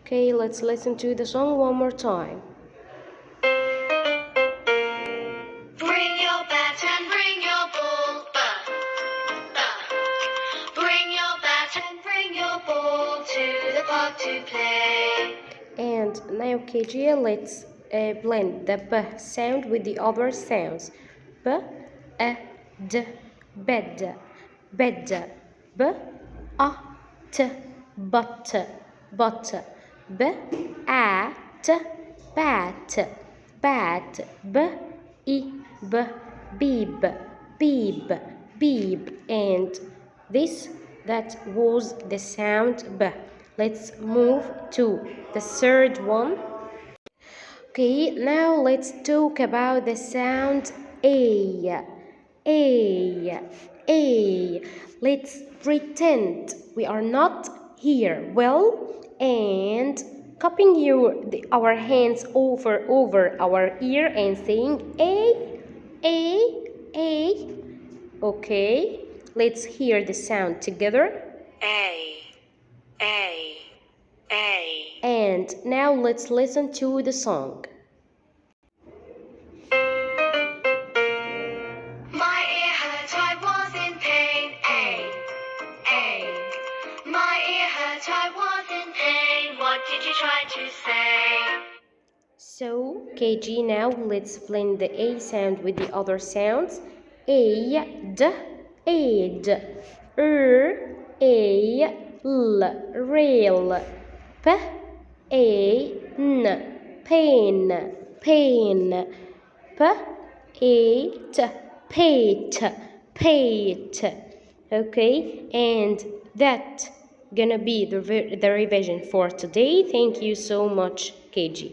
Okay, let's listen to the song one more time. Bring your bat and bring your ball, Bring your bat and bring your ball to the park to play. And now kg, let's blend the b sound with the other sounds. B, a, d, bed, bed. B, a, t, but, b, a, t, bat, bat. B, I, b, beeb, beeb, beeb. And that was the sound b. Let's move to the third one. Okay, now let's talk about the sound a. A. Let's pretend we are not here. Well, and cupping our hands over our ear and saying a. Okay, let's hear the sound together. A. And now let's listen to the song. My ear hurt, I was in pain. A. My ear hurt, I was in pain. What did you try to say? So, kg, now let's blend the a sound with the other sounds. Aid, aid. L, rail. Pain, pain. Pate. Okay, and that gonna be the revision for today. Thank you so much, kg.